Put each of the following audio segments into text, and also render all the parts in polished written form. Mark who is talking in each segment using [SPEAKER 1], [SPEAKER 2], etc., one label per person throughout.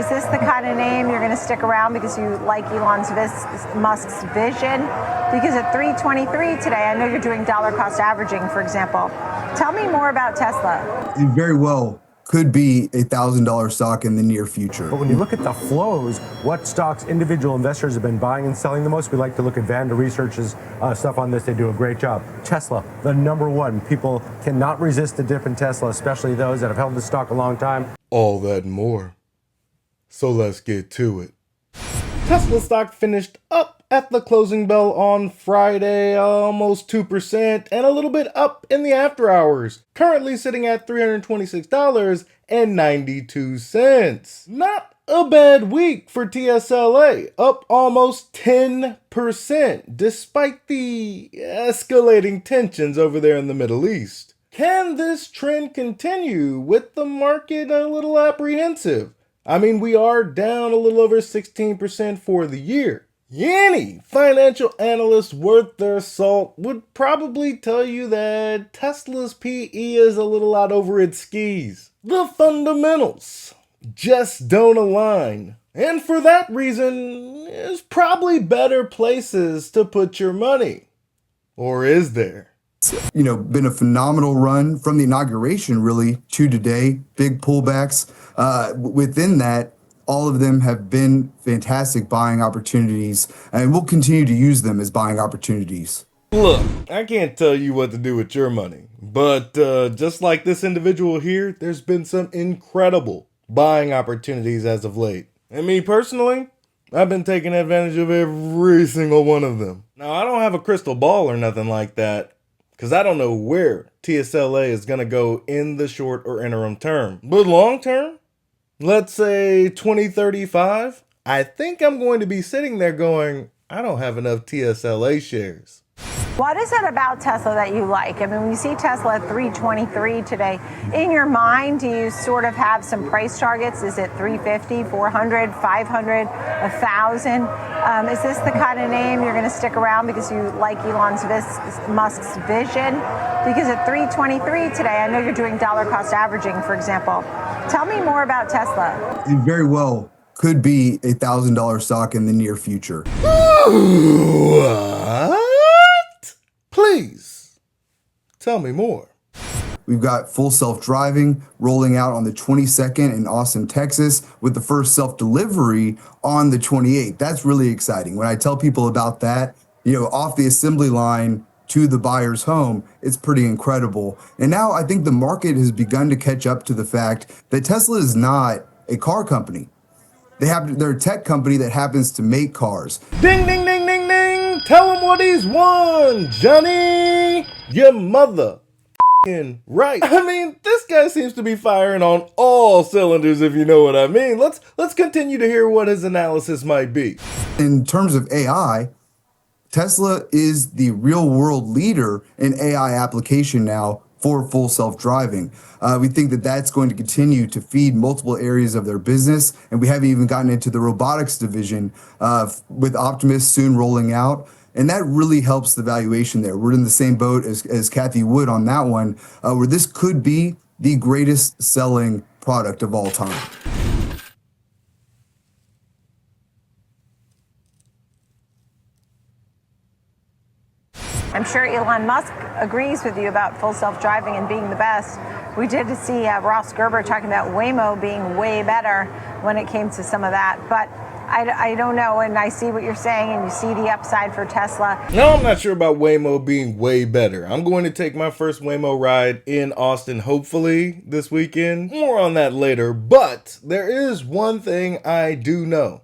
[SPEAKER 1] Is this the kind of name you're going to stick around because you like Musk's vision? Because at 323 today, I know you're doing dollar cost averaging, for example. Tell me more about Tesla.
[SPEAKER 2] It very well could be $1,000 stock in the near future.
[SPEAKER 3] But when you look at the flows, what stocks individual investors have been buying and selling the most, we like to look at Vanda Research's stuff on this. They do a great job. Tesla, the number one. People cannot resist the dip in Tesla, especially those that have held the stock a long time.
[SPEAKER 4] All that and more. So let's get to it. Tesla stock finished up at the closing bell on Friday, almost 2%, and a little bit up in the after hours, currently sitting at $326.92. Not a bad week for TSLA, up almost 10%, despite the escalating tensions over there in the Middle East. Can this trend continue with the market a little apprehensive? I mean, we are down a little over 16% for the year. Any financial analyst worth their salt would probably tell you that Tesla's PE is a little out over its skis. The fundamentals just don't align. And for that reason, there's probably better places to put your money. Or is there?
[SPEAKER 2] Been a phenomenal run from the inauguration really to today. Big pullbacks. Within that, all of them have been fantastic buying opportunities, and we'll continue to use them as buying opportunities.
[SPEAKER 4] Look, I can't tell you what to do with your money, but just like this individual here, there's been some incredible buying opportunities as of late. And me personally, I've been taking advantage of every single one of them. Now, I don't have a crystal ball or nothing like that, because I don't know where TSLA is going to go in the short or interim term. But long term, let's say 2035, I think I'm going to be sitting there going, I don't have enough TSLA shares.
[SPEAKER 1] What is it about Tesla that you like? I mean, when you see Tesla at 323 today, in your mind, do you sort of have some price targets? Is it 350, 400, 500, 1,000? Is this the kind of name you're going to stick around because you like Musk's vision? Because at 323 today, I know you're doing dollar cost averaging, for example. Tell me more about Tesla.
[SPEAKER 2] It very well could be $1,000 stock in the near future.
[SPEAKER 4] What? Please, tell me more.
[SPEAKER 2] We've got full self-driving rolling out on the 22nd in Austin, Texas, with the first self-delivery on the 28th. That's really exciting. When I tell people about that, off the assembly line to the buyer's home, it's pretty incredible. And now I think the market has begun to catch up to the fact that Tesla is not a car company. They're a tech company that happens to make cars.
[SPEAKER 4] Ding, ding, ding, ding, ding. Tell him what he's won, Johnny. Your mother right. I mean, this guy seems to be firing on all cylinders, if you know what I mean. Let's continue to hear what his analysis might be.
[SPEAKER 2] In terms of AI, Tesla is the real world leader in AI application now for full self-driving. We think that that's going to continue to feed multiple areas of their business, and we haven't even gotten into the robotics division with Optimus soon rolling out, and that really helps the valuation there. We're in the same boat as Kathy Wood on that one, where this could be the greatest selling product of all time.
[SPEAKER 1] I'm sure Elon Musk agrees with you about full self-driving and being the best. We did see Ross Gerber talking about Waymo being way better when it came to some of that. But I don't know, and I see what you're saying, and you see the upside for Tesla.
[SPEAKER 4] No, I'm not sure about Waymo being way better. I'm going to take my first Waymo ride in Austin, hopefully, this weekend. More on that later, but there is one thing I do know.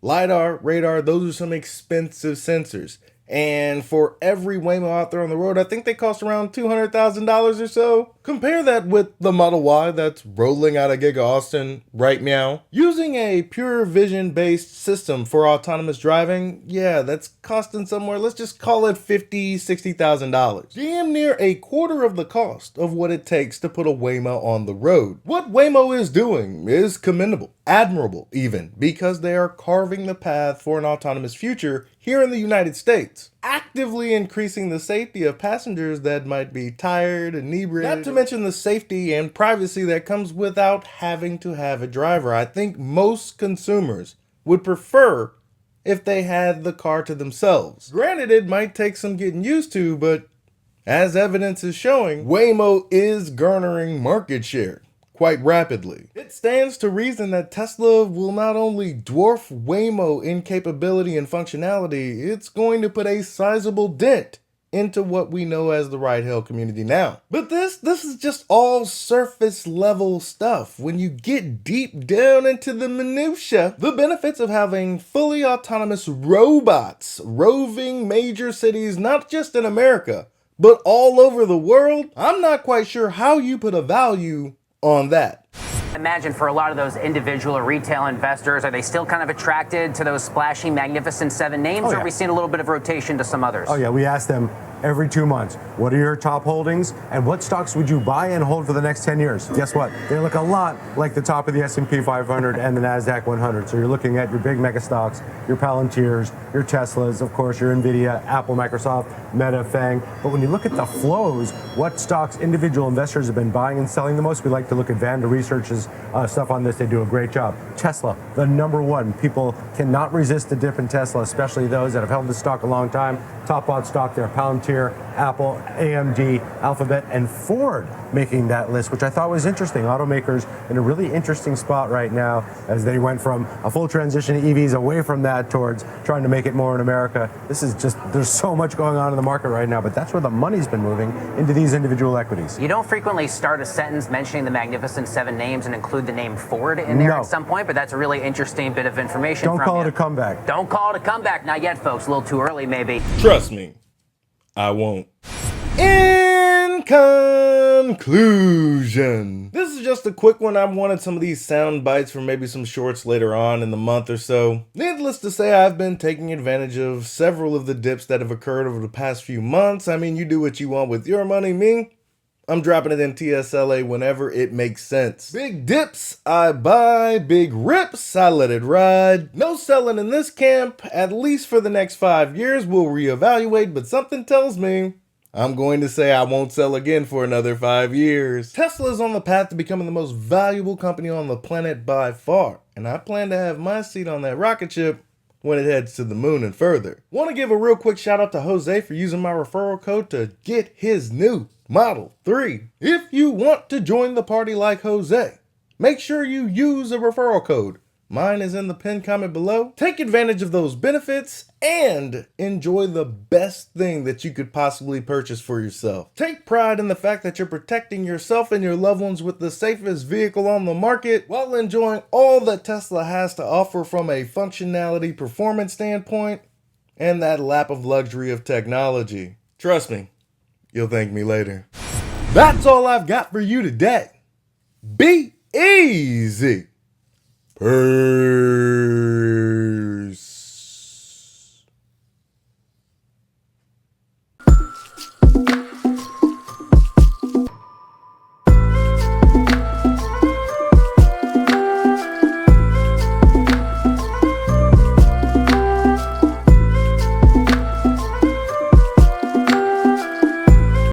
[SPEAKER 4] LiDAR, radar, those are some expensive sensors. And for every Waymo out there on the road, I think they cost around $200,000 or so. Compare that with the Model Y that's rolling out of Giga Austin right now. Using a pure vision-based system for autonomous driving, yeah, that's costing somewhere, let's just call it $50,000, $60,000. Damn near a quarter of the cost of what it takes to put a Waymo on the road. What Waymo is doing is commendable, admirable even, because they are carving the path for an autonomous future here in the United States. rates, actively increasing the safety of passengers that might be tired, inebriated, not to mention the safety and privacy that comes without having to have a driver. I think most consumers would prefer if they had the car to themselves. Granted, it might take some getting used to, but as evidence is showing, Waymo is garnering market share quite rapidly. It stands to reason that Tesla will not only dwarf Waymo in capability and functionality, it's going to put a sizable dent into what we know as the ride-hail community now. But this is just all surface level stuff. When you get deep down into the minutia, the benefits of having fully autonomous robots roving major cities, not just in America, but all over the world, I'm not quite sure how you put a value on that.
[SPEAKER 5] Imagine for a lot of those individual or retail investors, are they still kind of attracted to those splashy, magnificent 7 names, or are we seeing a little bit of rotation to some others?
[SPEAKER 3] Oh yeah, we ask them every 2 months, what are your top holdings and what stocks would you buy and hold for the next 10 years? Guess what? They look a lot like the top of the S&P 500 and the NASDAQ 100. So you're looking at your big mega stocks, your Palantirs, your Teslas, of course, your Nvidia, Apple, Microsoft, Meta, Fang. But when you look at the flows, what stocks individual investors have been buying and selling the most, we like to look at Vanda Research's stuff on this. They do a great job. Tesla, the #1. People cannot resist the dip in Tesla, especially those that have held the stock a long time. Top bought stock there, Palantir, Apple, AMD, Alphabet, and Ford making that list, which I thought was interesting. Automakers in a really interesting spot right now as they went from a full transition to EVs away from that towards trying to make it more in America. This is just, there's so much going on in the market right now, but that's where the money's been moving, into these individual equities.
[SPEAKER 5] You don't frequently start a sentence mentioning the Magnificent 7 names and include the name Ford in there at some point, but that's a really interesting bit of information.
[SPEAKER 3] Don't call it a comeback.
[SPEAKER 5] Don't call it a comeback. Not yet, folks. A little too early, maybe.
[SPEAKER 4] Trust me, I won't. In conclusion, this is just a quick one. I wanted some of these sound bites for maybe some shorts later on in the month or so. Needless to say, I've been taking advantage of several of the dips that have occurred over the past few months. I mean, you do what you want with your money. Me, I'm dropping it in TSLA whenever it makes sense. Big dips, I buy. Big rips, I let it ride. No selling in this camp, at least for the next 5 years. We'll reevaluate, but something tells me I'm going to say I won't sell again for another 5 years. Tesla is on the path to becoming the most valuable company on the planet by far, and I plan to have my seat on that rocket ship when it heads to the moon and further. Want to give a real quick shout out to Jose for using my referral code to get his new Model 3. If you want to join the party like Jose, make sure you use a referral code. Mine is in the pinned comment below. Take advantage of those benefits and enjoy the best thing that you could possibly purchase for yourself. Take pride in the fact that you're protecting yourself and your loved ones with the safest vehicle on the market while enjoying all that Tesla has to offer from a functionality performance standpoint and that lap of luxury of technology. Trust me, you'll thank me later. That's all I've got for you today. Be easy. Peace.